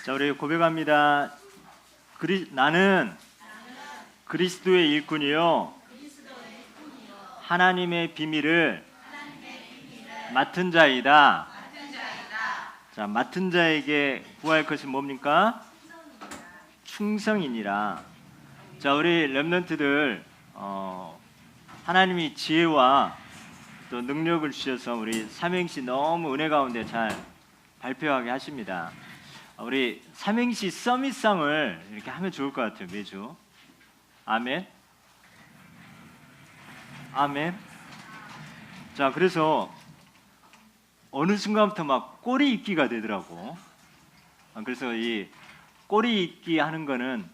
자, 우리 고백합니다. 나는 그리스도의 일꾼이요 하나님의 비밀을 맡은 자이다. 자, 맡은 자에게 구할 것이 뭡니까? 충성이니라. 자, 우리 렘넌트들 하나님이 지혜와 또 능력을 주셔서 우리 삼행시 너무 은혜 가운데 잘 발표하게 하십니다. 우리 삼행시 서밋상을 이렇게 하면 좋을 것 같아요. 매주. 아멘. 아멘. 자, 그래서 어느 순간부터 막 꼬리 읽기가 되더라고. 그래서 이 꼬리 읽기 하는 거는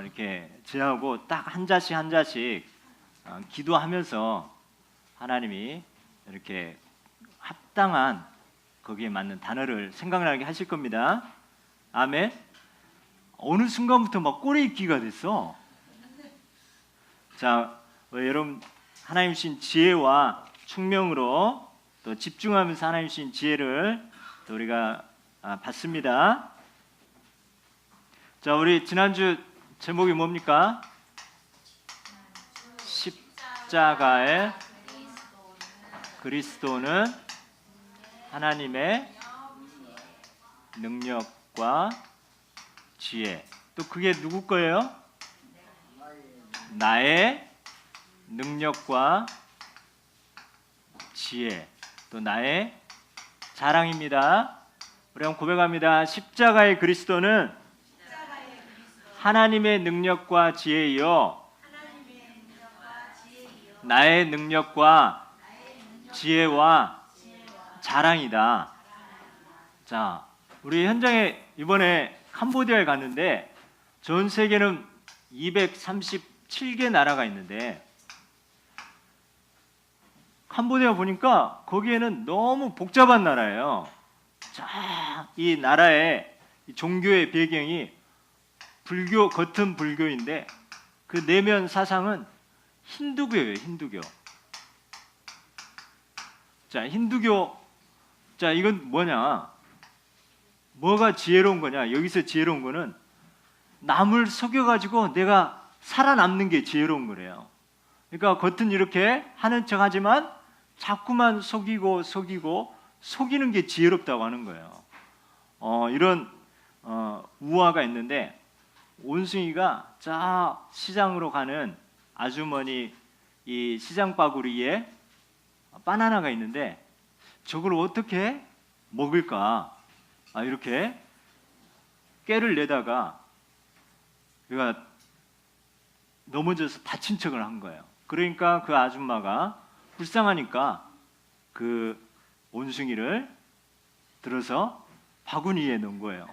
이렇게 제하고 딱 한 자씩 한 자씩 기도하면서 하나님이 이렇게 합당한 거기에 맞는 단어를 생각나게 하실 겁니다. 아멘. 어느 순간부터 막 꼬리 읽기가 됐어. 자, 여러분 하나님 주신 지혜와 총명으로 또 집중하면서 하나님 주신 지혜를 또 우리가 받습니다. 자, 우리 지난주 제목이 뭡니까? 십자가의 그리스도는 하나님의 능력과 지혜. 또 그게 누구 거예요? 나의 능력과 지혜. 또 나의 자랑입니다. 우리 한번 고백합니다. 십자가의 그리스도는 하나님의 능력과 지혜이요 나의 능력과 지혜와 자랑이다. 자, 우리 현장에 이번에 캄보디아에 갔는데 전 세계는 237개 나라가 있는데 캄보디아 보니까 거기에는 너무 복잡한 나라예요. 자, 이 나라의 종교의 배경이 불교, 겉은 불교인데 그 내면 사상은 힌두교예요. 힌두교. 자, 힌두교. 자, 이건 뭐냐? 뭐가 지혜로운 거냐? 여기서 지혜로운 거는 남을 속여가지고 내가 살아남는 게 지혜로운 거래요. 그러니까 겉은 이렇게 하는 척하지만 자꾸만 속이는 게 지혜롭다고 하는 거예요. 이런 우화가 있는데 원숭이가 자 시장으로 가는 아주머니 이 시장 바구리에 바나나가 있는데 저걸 어떻게 먹을까? 이렇게 깨를 내다가 그가 넘어져서 다친 척을 한 거예요. 그러니까 그 아줌마가 불쌍하니까 그 원숭이를 들어서 바구니에 넣은 거예요.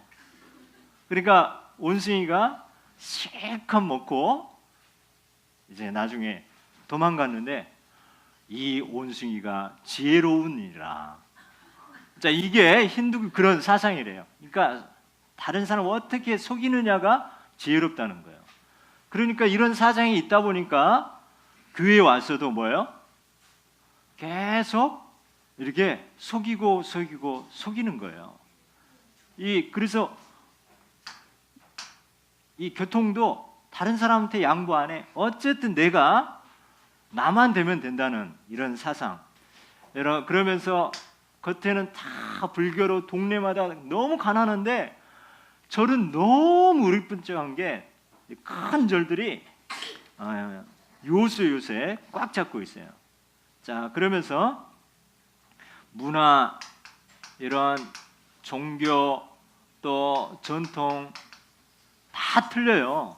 그러니까 원숭이가 실컷 먹고 이제 나중에 도망갔는데 이 원숭이가 지혜로우니라. 자, 이게 힌두 그런 사상이래요. 그러니까 다른 사람을 어떻게 속이느냐가 지혜롭다는 거예요. 그러니까 이런 사상이 있다 보니까 교회에 와서도 뭐예요? 계속 이렇게 속이는 거예요. 그래서 이 교통도 다른 사람한테 양보 안 해. 어쨌든 내가 나만 되면 된다는 이런 사상. 그러면서 겉에는 다 불교로 동네마다 너무 가난한데 절은 너무 우리뿐쩍한 게 큰 절들이 요새 꽉 잡고 있어요. 자, 그러면서 문화, 이런 종교 또 전통 다 틀려요.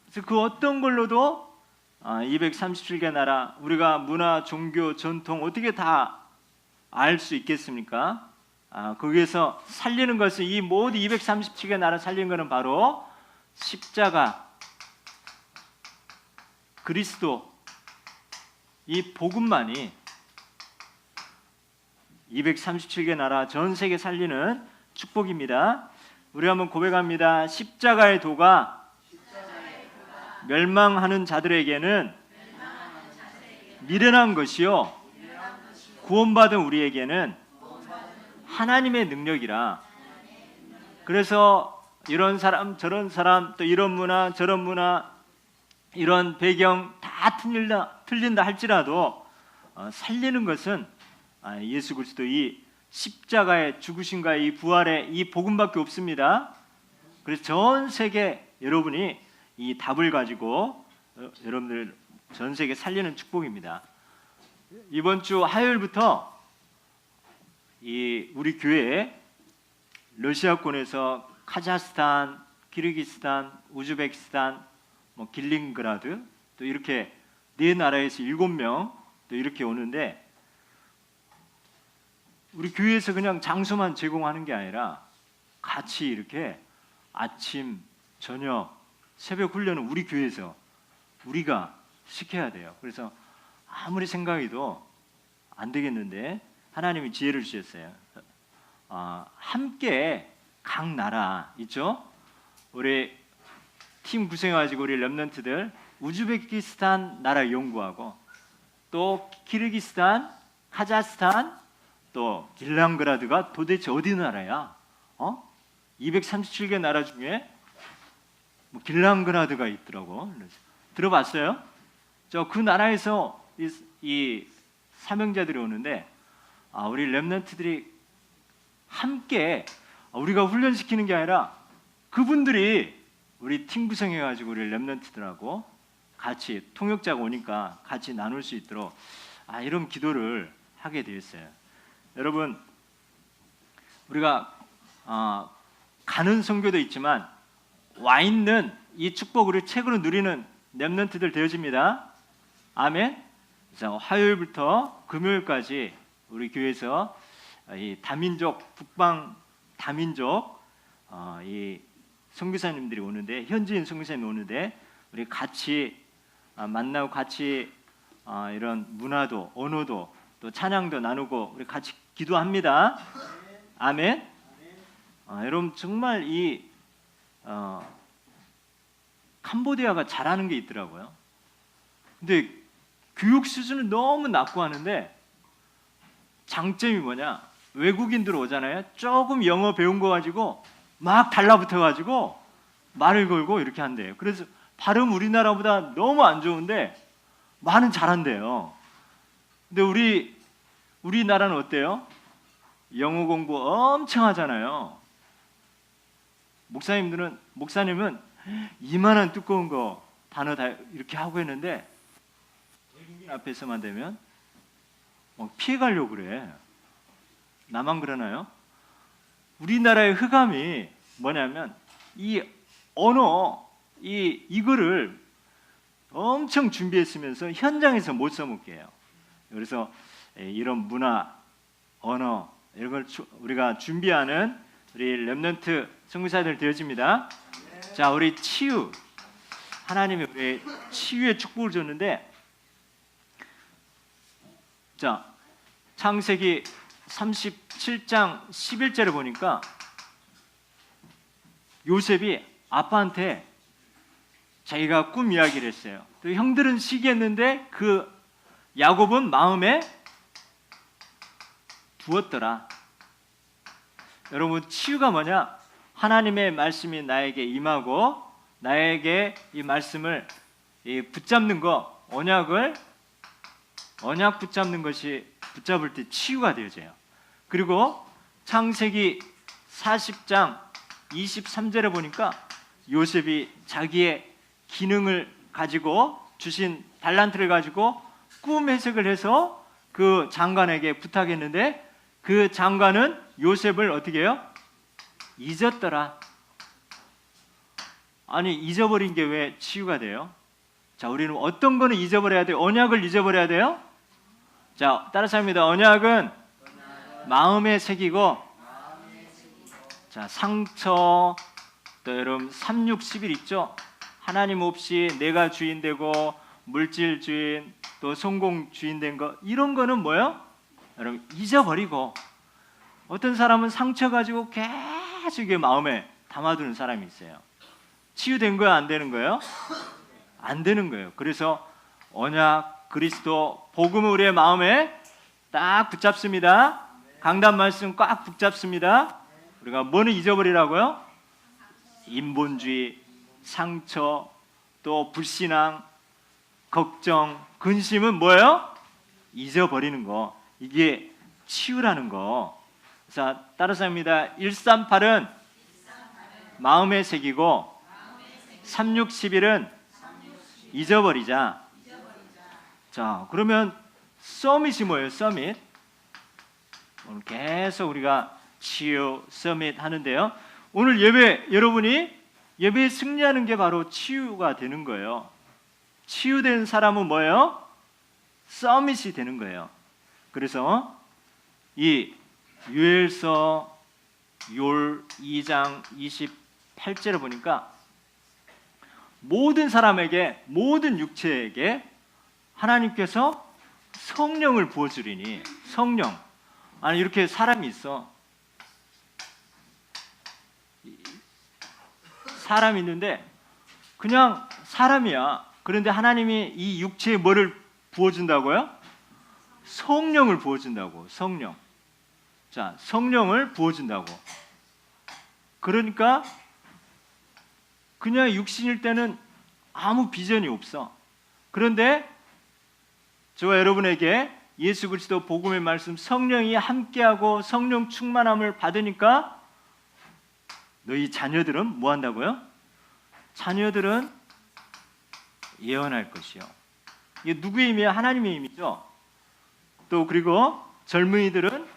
그래서 그 어떤 걸로도 237개 나라 우리가 문화, 종교, 전통 어떻게 다 알 수 있겠습니까? 거기에서 살리는 것은 이 모든 237개 나라 살리는 것은 바로 십자가, 그리스도 이 복음만이 237개 나라 전 세계 살리는 축복입니다. 우리 한번 고백합니다. 십자가의 도가 멸망하는 자들에게는 미련한 것이요 구원받은 우리에게는 하나님의 능력이라. 그래서 이런 사람 저런 사람 또 이런 문화 저런 문화 이런 배경 다 틀린다 할지라도 살리는 것은 예수 그리스도 이 십자가의 죽으심과 이 부활의 이 복음밖에 없습니다. 그래서 전 세계 여러분이 이 답을 가지고 여러분들 전 세계 살리는 축복입니다. 이번 주 화요일부터 이 우리 교회에 러시아권에서 카자흐스탄, 키르기스탄, 우즈베키스탄, 뭐 길링그라드 또 이렇게 네 나라에서 7명 또 이렇게 오는데 우리 교회에서 그냥 장소만 제공하는 게 아니라 같이 이렇게 아침, 저녁, 새벽 훈련은 우리 교회에서 우리가 시켜야 돼요. 그래서 아무리 생각해도 안 되겠는데 하나님이 지혜를 주셨어요. 함께 각 나라 있죠? 우리 팀 구성해가지고 우리 렘넌트들 우즈베키스탄 나라 연구하고 또 키르기스탄, 카자흐스탄, 또 길랑그라드가 도대체 어디 나라야? 237개 나라 중에 뭐 길랑그라드가 있더라고. 들어봤어요? 저 그 나라에서 이 사명자들이 오는데 우리 렘넌트들이 함께 우리가 훈련시키는 게 아니라 그분들이 우리 팀 구성해가지고 우리 렘넌트들하고 같이 통역자가 오니까 같이 나눌 수 있도록 이런 기도를 하게 되었어요. 여러분 우리가 가는 선교도 있지만 와 있는 이 축복을 최고로 누리는 렘넌트들 되어집니다. 아멘. 그래서 화요일부터 금요일까지 우리 교회에서 이 다민족 북방 다민족 이 선교사님들이 오는데 현지인 선교사님이 오는데 우리 같이 만나고 같이 이런 문화도 언어도 또 찬양도 나누고 우리 같이 기도합니다. 아멘. 여러분 정말 이 캄보디아가 잘하는 게 있더라고요. 근데 교육 수준은 너무 낮고 하는데 장점이 뭐냐? 외국인들 오잖아요. 조금 영어 배운 거 가지고 막 달라붙어 가지고 말을 걸고 이렇게 한대요. 그래서 발음 우리나라보다 너무 안 좋은데 말은 잘한대요. 근데 우리나라는 어때요? 영어 공부 엄청 하잖아요. 목사님은 이만한 두꺼운 거 단어 다 이렇게 하고 했는데 외국인 앞에서만 되면 막 피해가려고 그래. 나만 그러나요? 우리나라의 흑암이 뭐냐면 이 언어 이거를 엄청 준비했으면서 현장에서 못 써먹게 해요. 그래서 이런 문화, 언어 이런 걸 우리가 준비하는 우리 렘넌트 선교사들 되어집니다. 자, 우리 치유 하나님이 우리 치유의 축복을 줬는데 자 창세기 37장 11절에 보니까 요셉이 아빠한테 자기가 꿈 이야기를 했어요. 또 형들은 시기했는데 그 야곱은 마음에 두었더라. 여러분 치유가 뭐냐? 하나님의 말씀이 나에게 임하고 나에게 이 말씀을 붙잡는 거 언약 붙잡는 것이 붙잡을 때 치유가 되어져요. 그리고 창세기 40장 23절에 보니까 요셉이 자기의 기능을 가지고 주신 달란트를 가지고 꿈 해석을 해서 그 장관에게 부탁했는데 그 장관은 요셉을 어떻게 해요? 잊었더라. 아니 잊어버린 게 왜 치유가 돼요? 자, 우리는 어떤 거는 잊어버려야 돼요? 언약을 잊어버려야 돼요? 자, 따라서 합니다. 언약은 마음에 새기고 자, 상처 또 여러분 3611 있죠? 하나님 없이 내가 주인 되고 물질 주인 또 성공 주인 된 거 이런 거는 뭐예요? 여러분 잊어버리고 어떤 사람은 상처 가지고 계속 이게 마음에 담아두는 사람이 있어요. 치유된 거야 안 되는 거예요? 안 되는 거예요. 그래서 언약 그리스도 복음을 우리의 마음에 딱 붙잡습니다. 강단 말씀 꽉 붙잡습니다. 우리가 뭐는 잊어버리라고요? 인본주의, 상처, 또 불신앙, 걱정, 근심은 뭐예요? 잊어버리는 거. 이게 치유라는 거. 자, 따라서 합니다. 138은 마음에 새기고 361은 잊어버리자. 자, 그러면 서밋이 뭐예요? 서밋. 오늘 계속 우리가 치유, 서밋 하는데요. 오늘 예배, 여러분이 예배에 승리하는 게 바로 치유가 되는 거예요. 치유된 사람은 뭐예요? 서밋이 되는 거예요. 그래서 이 요엘서 2장 28절을 보니까 모든 사람에게, 모든 육체에게 하나님께서 성령을 부어주리니. 성령. 아니, 이렇게 사람이 있어. 사람이 있는데 그냥 사람이야. 그런데 하나님이 이 육체에 뭐를 부어준다고요? 성령을 부어준다고. 성령. 자, 성령을 부어준다고. 그러니까 그냥 육신일 때는 아무 비전이 없어. 그런데 저와 여러분에게 예수 그리스도 복음의 말씀, 성령이 함께하고 성령 충만함을 받으니까 너희 자녀들은 뭐 한다고요? 자녀들은 예언할 것이요. 이게 누구의 힘이에요? 하나님의 힘이죠. 또 그리고 젊은이들은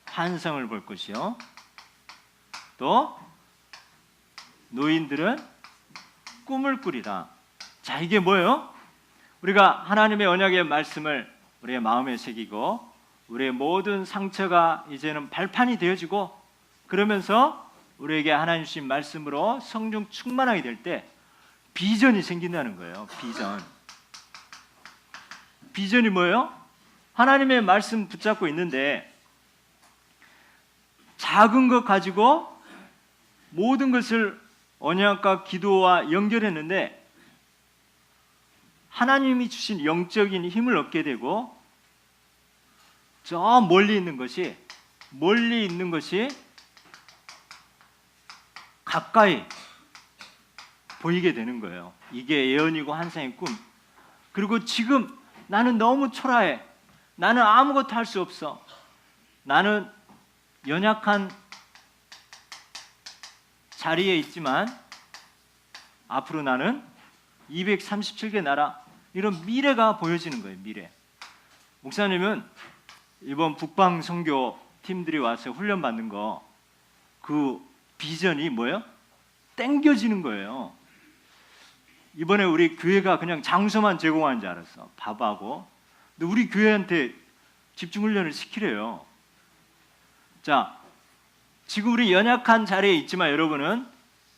환상을 볼 것이요. 또 노인들은 꿈을 꾸리라. 자, 이게 뭐예요? 우리가 하나님의 언약의 말씀을 우리의 마음에 새기고 우리의 모든 상처가 이제는 발판이 되어지고, 그러면서 우리에게 하나님 주신 말씀으로 성령 충만하게 될 때 비전이 생긴다는 거예요. 비전. 비전이 뭐예요? 하나님의 말씀 붙잡고 있는데 작은 것 가지고 모든 것을 언약과 기도와 연결했는데 하나님이 주신 영적인 힘을 얻게 되고 저 멀리 있는 것이 가까이 보이게 되는 거예요. 이게 예언이고 환상의 꿈. 그리고 지금 나는 너무 초라해. 나는 아무것도 할 수 없어. 나는 연약한 자리에 있지만 앞으로 나는 237개 나라, 이런 미래가 보여지는 거예요. 미래. 목사님은 이번 북방 선교 팀들이 와서 훈련 받는 거, 그 비전이 뭐예요? 땡겨지는 거예요. 이번에 우리 교회가 그냥 장소만 제공하는 줄 알았어. 밥하고. 근데 우리 교회한테 집중훈련을 시키래요. 자, 지금 우리 연약한 자리에 있지만 여러분은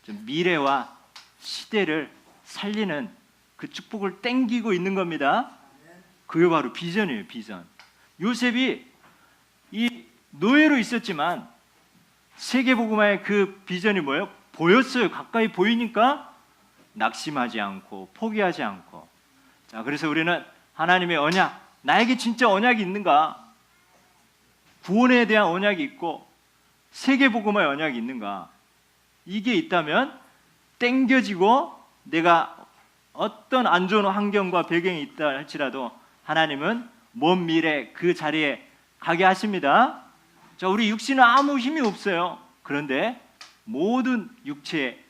좀 미래와 시대를 살리는 그 축복을 땡기고 있는 겁니다. 그게 바로 비전이에요. 비전. 요셉이 이 노예로 있었지만 세계복음화의 그 비전이 뭐예요? 보였어요. 가까이 보이니까 낙심하지 않고 포기하지 않고. 자, 그래서 우리는 하나님의 언약, 나에게 진짜 언약이 있는가? 구원에 대한 언약이 있고 세계복음화의 언약이 있는가? 이게 있다면 땡겨지고 내가 어떤 안 좋은 환경과 배경이 있다 할지라도 하나님은 먼 미래 그 자리에 가게 하십니다. 자, 우리 육신은 아무 힘이 없어요. 그런데 모든 육체에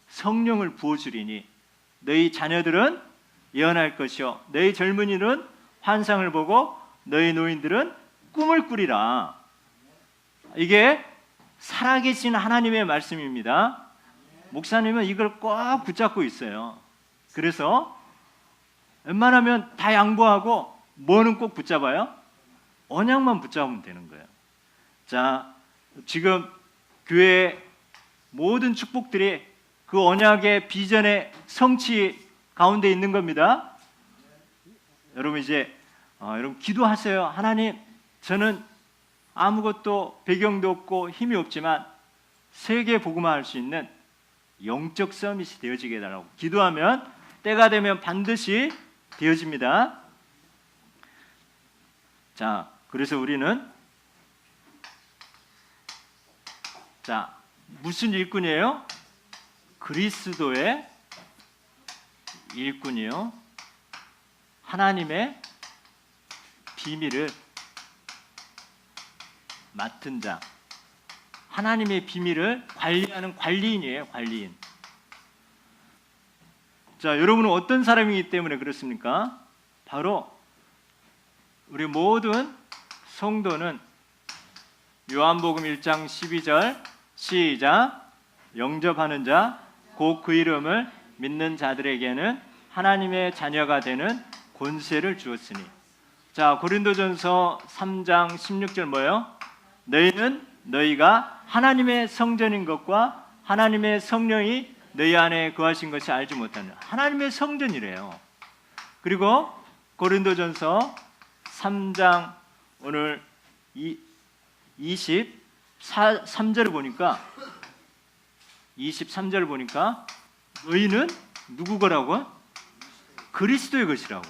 성령을 부어주리니 너희 자녀들은 예언할 것이요 너희 젊은이는 환상을 보고 너희 노인들은 꿈을 꾸리라. 이게 살아계신 하나님의 말씀입니다. 목사님은 이걸 꼭 붙잡고 있어요. 그래서 웬만하면 다 양보하고 뭐는 꼭 붙잡아요? 언약만 붙잡으면 되는 거예요. 자, 지금 교회의 모든 축복들이 그 언약의 비전의 성취 가운데 있는 겁니다. 여러분 이제 여러분 기도하세요. 하나님, 저는 아무것도 배경도 없고 힘이 없지만 세계 복음화할 수 있는 영적 서밋이 되어지게 해달라고 기도하면 때가 되면 반드시 되어집니다. 자, 그래서 우리는 자, 무슨 일꾼이에요? 그리스도의 일꾼이요. 하나님의 비밀을 맡은 자. 하나님의 비밀을 관리하는 관리인이에요. 관리인. 자, 여러분은 어떤 사람이기 때문에 그렇습니까? 바로 우리 모든 성도는 요한복음 1장 12절 시작. 영접하는 자 곧 그 이름을 믿는 자들에게는 하나님의 자녀가 되는 권세를 주었으니. 자, 고린도전서 3장 16절 뭐예요? 너희는 너희가 하나님의 성전인 것과 하나님의 성령이 너희 안에 거하신 것이 알지 못하느냐. 하나님의 성전이래요. 그리고 고린도전서 3장 오늘 23절을 보니까 23절을 보니까 너희는 누구 거라고? 그리스도의 것이라고.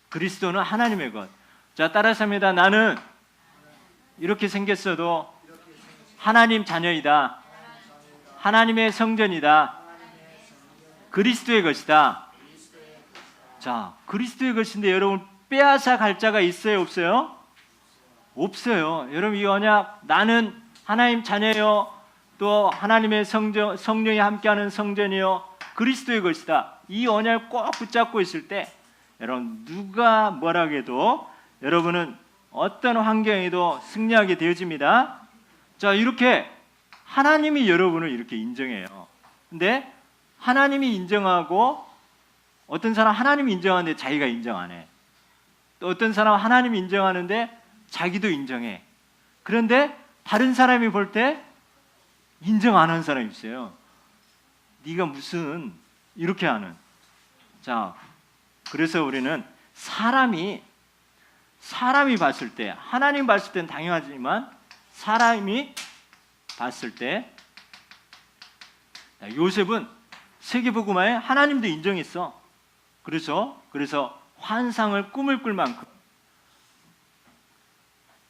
그리스도는 하나님의 것. 자, 따라서 합니다. 나는 이렇게 생겼어도 하나님 자녀이다. 하나님의 성전이다. 그리스도의 것이다. 자, 그리스도의 것인데 여러분 빼앗아 갈 자가 있어요, 없어요? 없어요. 여러분 이 언약 나는 하나님 자녀요. 또 하나님의 성령이 함께하는 성전이요. 그리스도의 것이다. 이 언약을 꼭 붙잡고 있을 때 여러분 누가 뭐라고 해도 여러분은 어떤 환경에도 승리하게 되어집니다. 자, 이렇게 하나님이 여러분을 이렇게 인정해요. 근데 하나님이 인정하고 어떤 사람 하나님이 인정하는데 자기가 인정 안 해. 또 어떤 사람 하나님이 인정하는데 자기도 인정해. 그런데 다른 사람이 볼 때 인정 안 하는 사람이 있어요. 네가 무슨 이렇게 하는. 자, 그래서 우리는 사람이 봤을 때 하나님 봤을 때는 당연하지만 사람이 봤을 때 요셉은 세계복음화에 하나님도 인정했어. 그래서 환상을 꿈을 꿀 만큼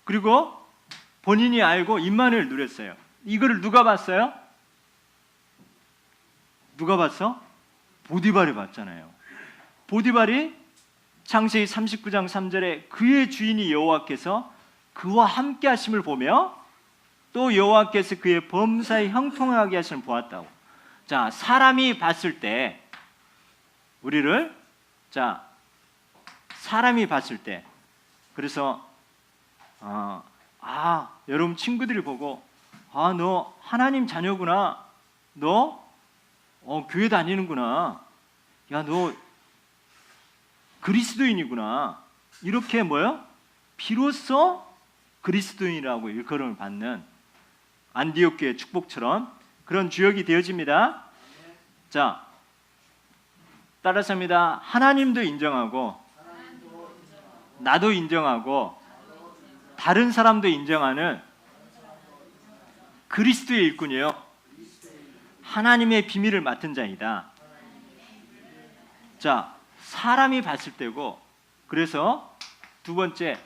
그리고 본인이 알고 임마누엘 누렸어요. 이거를 누가 봤어요? 누가 봤어? 보디발이 봤잖아요. 보디발이 창세기 39장 3절에 그의 주인이 여호와께서 그와 함께 하심을 보며 또 여호와께서 그의 범사에 형통하게 하심을 보았다고. 자, 사람이 봤을 때 우리를 사람이 봤을 때 그래서 여러분 친구들이 보고 너 하나님 자녀구나. 너 교회 다니는구나. 야, 너 그리스도인이구나. 이렇게 뭐요? 비로소 그리스도인이라고 일컬음을 받는 안디옥 교회 축복처럼 그런 주역이 되어집니다. 자, 따라서 합니다. 하나님도 인정하고 나도 인정하고 다른 사람도 인정하는 그리스도의 일꾼이요. 하나님의 비밀을 맡은 자이다. 자, 사람이 봤을 때고 그래서 두 번째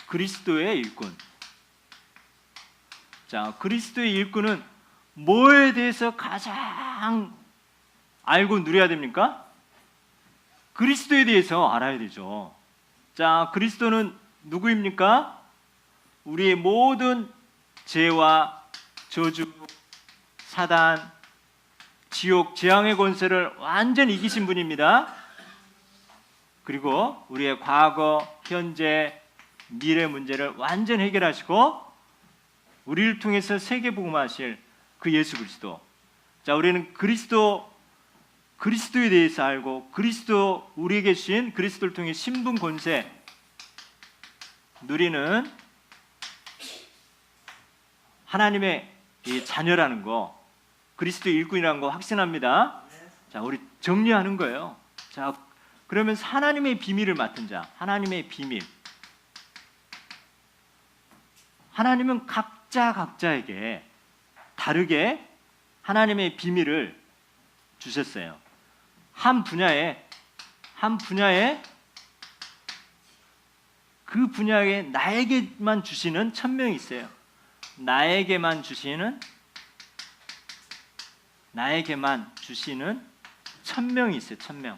그리스도의 일꾼. 자, 그리스도의 일꾼은 뭐에 대해서 가장 알고 누려야 됩니까? 그리스도에 대해서 알아야 되죠. 자, 그리스도는 누구입니까? 우리의 모든 죄와 저주, 사단, 지옥, 재앙의 권세를 완전히 이기신 분입니다. 그리고 우리의 과거, 현재, 미래 문제를 완전히 해결하시고 우리를 통해서 세계복음하실 그 예수 그리스도. 자, 우리는 그리스도에 대해서 알고 그리스도 우리에게 주신 그리스도를 통해 신분 권세 누리는 하나님의 이 자녀라는 거, 그리스도의 일꾼이라는 거 확신합니다. 자, 우리 정리하는 거예요. 자, 그러면 하나님의 비밀을 맡은 자, 하나님의 비밀. 하나님은 각자에게 다르게 하나님의 비밀을 주셨어요. 한 분야에 그 분야에 나에게만 주시는 천명이 있어요. 나에게만 주시는 천명이 있어요. 천명.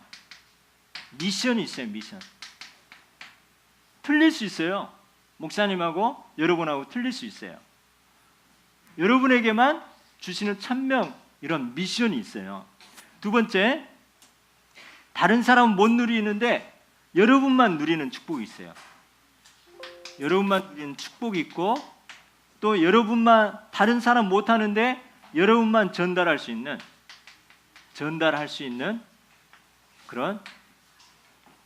미션이 있어요. 미션. 틀릴 수 있어요. 목사님하고 여러분하고 틀릴 수 있어요. 여러분에게만 주시는 천명, 이런 미션이 있어요. 두 번째, 다른 사람은 못 누리는데 여러분만 누리는 축복이 있어요. 여러분만 누리는 축복이 있고, 또 여러분만, 다른 사람 못 하는데 여러분만 전달할 수 있는 그런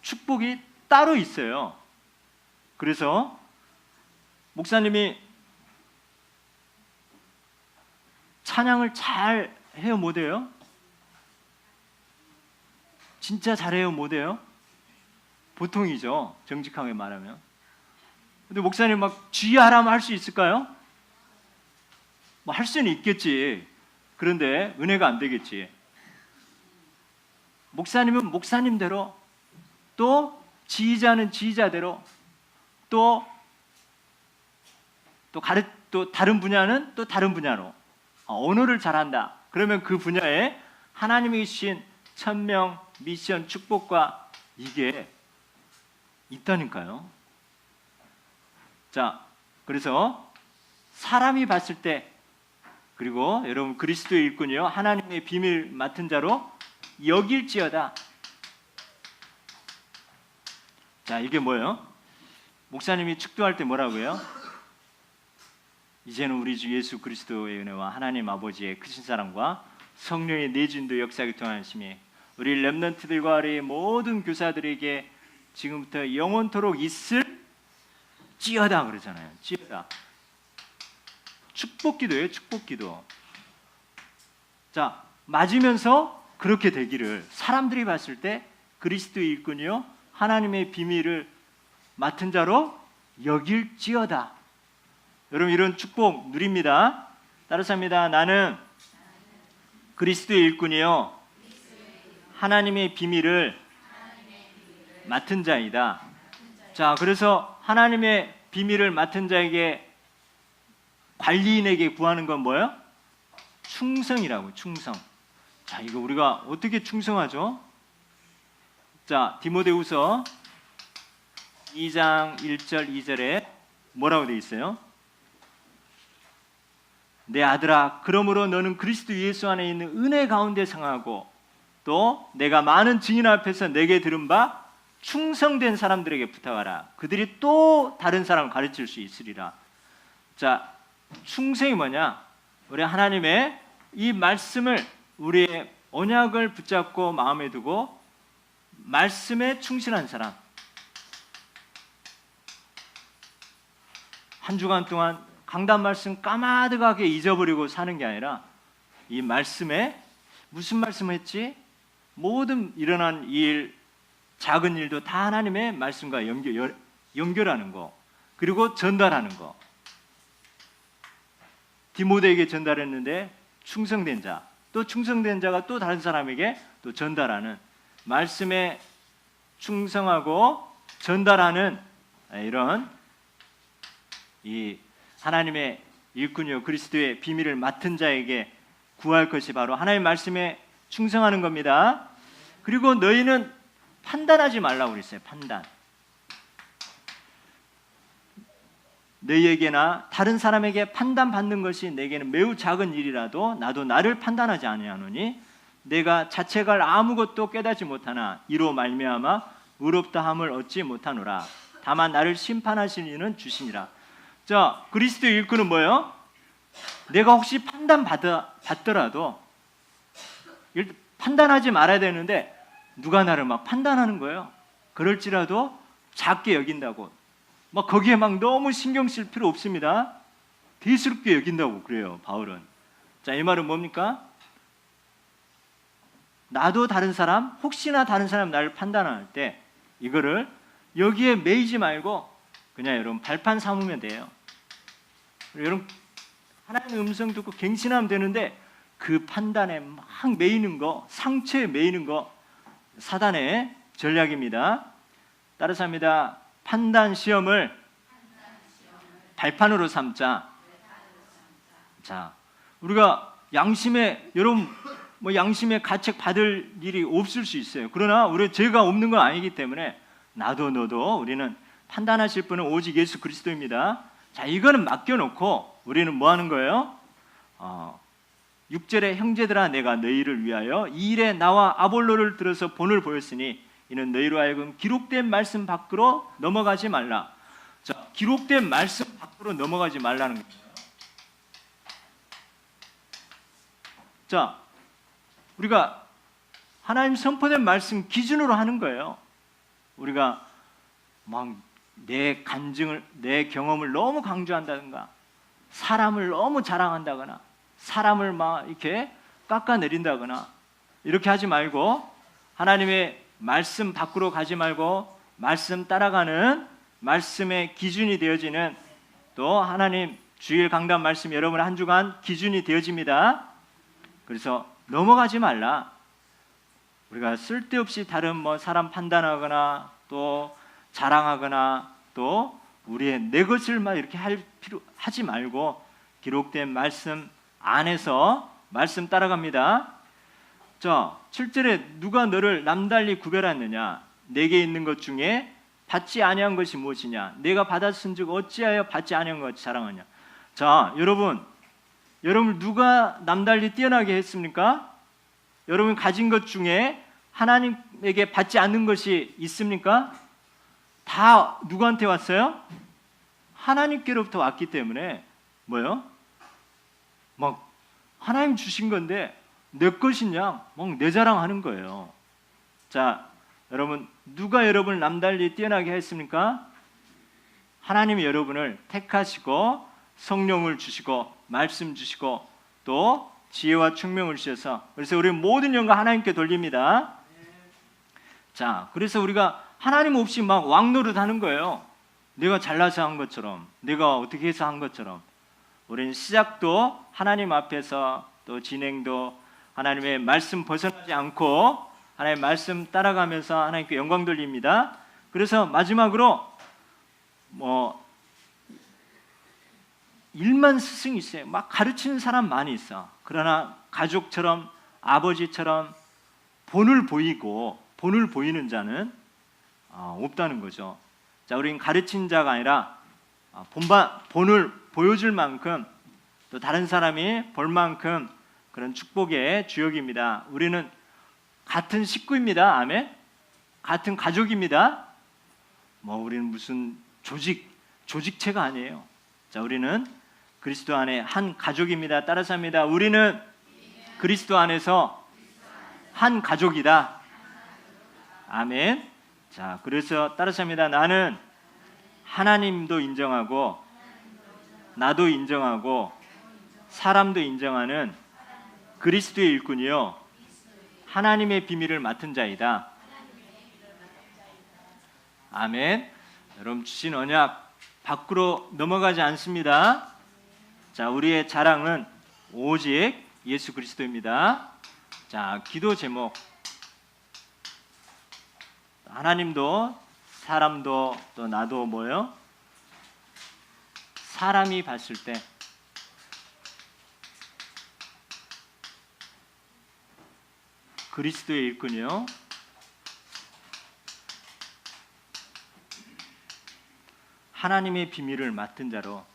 축복이 따로 있어요. 그래서 목사님이 찬양을 잘 해요, 못 해요? 진짜 잘해요, 못 해요? 보통이죠, 정직하게 말하면. 근데 목사님 막 쥐하라면 할 수 있을까요? 뭐 할 수는 있겠지. 그런데 은혜가 안 되겠지. 목사님은 목사님대로, 또 지휘자는 지휘자대로, 또 다른 분야는 또 다른 분야로 언어를 잘한다. 그러면 그 분야에 하나님이 주신 천명, 미션, 축복과 이게 있다니까요. 자, 그래서 사람이 봤을 때, 그리고 여러분 그리스도의 일꾼이요 하나님의 비밀 맡은 자로 여길지어다. 자, 이게 뭐예요? 목사님이 축도할 때 뭐라고 해요? 이제는 우리 주 예수 그리스도의 은혜와 하나님 아버지의 크신 사랑과 성령의 내주인도 역사하게 통하심이 우리 렘넌트들과 우리 모든 교사들에게 지금부터 영원토록 있을지어다 그러잖아요. 지어다. 축복기도예요. 축복기도. 자, 맞으면서 그렇게 되기를, 사람들이 봤을 때 그리스도의 일꾼이요 하나님의 비밀을 맡은 자로 여길지어다. 여러분 이런 축복 누립니다. 따라서 합니다. 나는 그리스도의 일꾼이요 하나님의 비밀을 맡은 자이다. 자, 그래서 하나님의 비밀을 맡은 자에게, 관리인에게 구하는 건 뭐예요? 충성이라고. 충성. 자, 이거 우리가 어떻게 충성하죠? 자, 디모데후서 2장 1절 2절에 뭐라고 되어 있어요? 내 아들아, 그러므로 너는 그리스도 예수 안에 있는 은혜 가운데 상하고, 또 내가 많은 증인 앞에서 내게 들은 바 충성된 사람들에게 부탁하라. 그들이 또 다른 사람을 가르칠 수 있으리라. 자, 충성이 뭐냐? 우리 하나님의 이 말씀을, 우리의 언약을 붙잡고 마음에 두고 말씀에 충실한 사람. 한 주간 동안 강단 말씀 까마득하게 잊어버리고 사는 게 아니라, 이 말씀에 무슨 말씀을 했지? 모든 일어난 일, 작은 일도 다 하나님의 말씀과 연결하는 거, 그리고 전달하는 거. 디모데에게 전달했는데 충성된 자, 또 충성된 자가 또 다른 사람에게 또 전달하는, 말씀에 충성하고 전달하는 이런 이 하나님의 일꾼이요 그리스도의 비밀을 맡은 자에게 구할 것이 바로 하나님의 말씀에 충성하는 겁니다. 그리고 너희는 판단하지 말라고 그랬어요. 판단. 너희에게나 다른 사람에게 판단받는 것이 내게는 매우 작은 일이라도 나도 나를 판단하지 아니하노니 내가 자책할 아무것도 깨닫지 못하나 이로 말미암아 의롭다함을 얻지 못하노라. 다만 나를 심판하시는 이는 주시니라. 자, 그리스도의 일꾼은 뭐예요? 내가 혹시 판단받더라도 판단하지 말아야 되는데 누가 나를 막 판단하는 거예요. 그럴지라도 작게 여긴다고. 막 거기에 막 너무 신경 쓸 필요 없습니다. 대수롭게 여긴다고 그래요, 바울은. 자, 이 말은 뭡니까? 나도 다른 사람, 혹시나 다른 사람 나를 판단할 때 이거를 여기에 매이지 말고 그냥 여러분 발판 삼으면 돼요. 여러분 하나님의 음성 듣고 갱신하면 되는데 그 판단에 막 매이는 거, 상처에 매이는 거 사단의 전략입니다. 따라서 합니다. 판단 시험을 발판으로 삼자. 자, 우리가 양심에 여러분 뭐 양심의 가책 받을 일이 없을 수 있어요. 그러나 우리 죄가 없는 건 아니기 때문에 나도 너도 우리는 판단하실 분은 오직 예수 그리스도입니다. 자, 이거는 맡겨놓고 우리는 뭐 하는 거예요? 6절에 형제들아 내가 너희를 위하여 이 일에 나와 아볼로를 들어서 본을 보였으니 이는 너희로 하여금 기록된 말씀 밖으로 넘어가지 말라. 자, 기록된 말씀 밖으로 넘어가지 말라는 거예요. 자, 우리가 하나님 선포된 말씀 기준으로 하는 거예요. 우리가 막 내 간증을, 내 경험을 너무 강조한다든가, 사람을 너무 자랑한다거나, 사람을 막 이렇게 깎아내린다거나 이렇게 하지 말고 하나님의 말씀 밖으로 가지 말고 말씀 따라가는 말씀의 기준이 되어지는, 또 하나님 주일 강단 말씀 여러분 한 주간 기준이 되어집니다. 그래서 넘어가지 말라. 우리가 쓸데없이 다른 뭐 사람 판단하거나 또 자랑하거나 또 우리의 내 것을 막 이렇게 하지 말고 기록된 말씀 안에서 말씀 따라갑니다. 자, 7절에 누가 너를 남달리 구별하느냐? 내게 있는 것 중에 받지 아니한 것이 무엇이냐? 내가 받았은즉 어찌하여 받지 아니한 것 자랑하냐? 자, 여러분 누가 남달리 뛰어나게 했습니까? 여러분 가진 것 중에 하나님에게 받지 않는 것이 있습니까? 다 누구한테 왔어요? 하나님께로부터 왔기 때문에 뭐요? 막 하나님 주신 건데 내 것이냐? 막 내 자랑하는 거예요. 자, 여러분 누가 여러분을 남달리 뛰어나게 했습니까? 하나님이 여러분을 택하시고 성령을 주시고 말씀 주시고 또 지혜와 총명을 주셔서, 그래서 우리 모든 영광 하나님께 돌립니다. 자, 그래서 우리가 하나님 없이 막 왕노릇 하는 거예요. 내가 잘나서 한 것처럼, 내가 어떻게 해서 한 것처럼. 우리는 시작도 하나님 앞에서 또 진행도 하나님의 말씀 벗어나지 않고 하나님의 말씀 따라가면서 하나님께 영광 돌립니다. 그래서 마지막으로 뭐 일만 스승이 있어요. 막 가르치는 사람 많이 있어. 그러나 가족처럼 아버지처럼 본을 보이는 자는 없다는 거죠. 자, 우리는 가르친 자가 아니라 본을 보여줄 만큼 또 다른 사람이 볼 만큼 그런 축복의 주역입니다. 우리는 같은 식구입니다. 아멘. 같은 가족입니다. 뭐 우리는 무슨 조직체가 아니에요. 자, 우리는 그리스도 안에 한 가족입니다. 따라서 합니다. 우리는 그리스도 안에서 한 가족이다. 아멘. 자, 그래서 따라서 합니다. 나는 하나님도 인정하고 나도 인정하고 사람도 인정하는 그리스도의 일꾼이요 하나님의 비밀을 맡은 자이다. 아멘. 여러분 주신 언약 밖으로 넘어가지 않습니다. 자, 우리의 자랑은 오직 예수 그리스도입니다. 자, 기도 제목. 하나님도 사람도 또 나도 뭐요? 사람이 봤을 때 그리스도의 일꾼이요 하나님의 비밀을 맡은 자로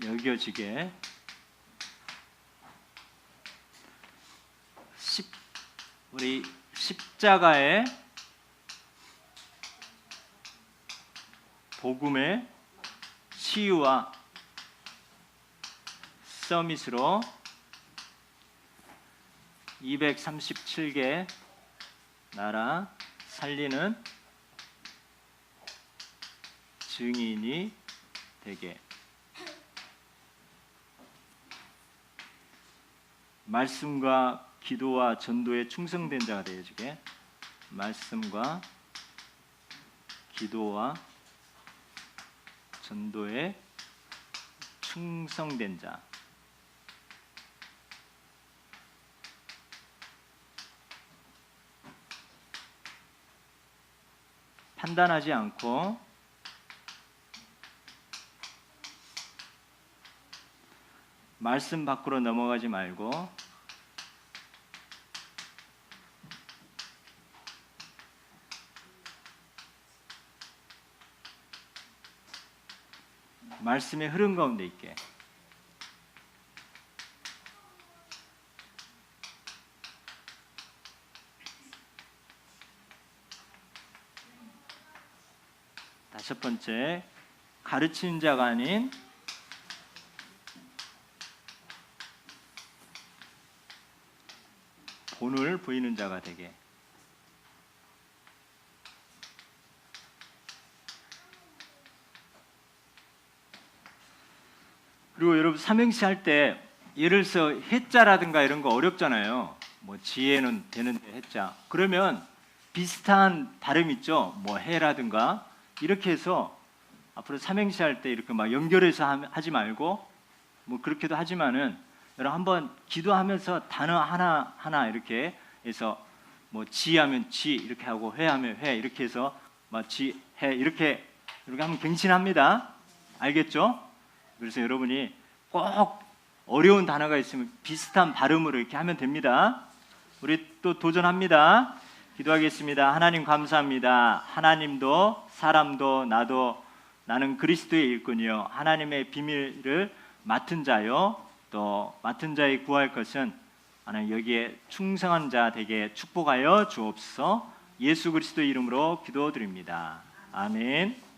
여겨지게 우리 십자가의 복음의 치유와 서밋으로 237개 나라 살리는 증인이 되게, 말씀과 기도와 전도에 충성된 자가 되어지게, 말씀과 기도와 전도에 충성된 자. 판단하지 않고 말씀 밖으로 넘어가지 말고 말씀의 흐름 가운데 있게. 다섯 번째, 가르치는 자가 아닌 본을 보이는 자가 되게. 그리고 여러분 삼행시 할 때 예를 들어서 해자라든가 이런 거 어렵잖아요. 뭐 지혜는 되는데 해자. 그러면 비슷한 발음 있죠. 뭐 해라든가 이렇게 해서 앞으로 삼행시 할 때 이렇게 막 연결해서 하지 말고 뭐 그렇게도 하지만은 여러분 한번 기도하면서 단어 하나 하나 이렇게 해서 뭐 지하면 지 이렇게 하고 회하면 회 이렇게 해서 막 지 해 이렇게 하면 갱신합니다. 알겠죠? 그래서 여러분이 꼭 어려운 단어가 있으면 비슷한 발음으로 이렇게 하면 됩니다. 우리 또 도전합니다. 기도하겠습니다. 하나님 감사합니다. 하나님도 사람도 나도 나는 그리스도의 일꾼이요 하나님의 비밀을 맡은 자요 또 맡은 자의 구할 것은 하나님 여기에 충성한 자 되게 축복하여 주옵소서. 예수 그리스도 이름으로 기도드립니다. 아멘.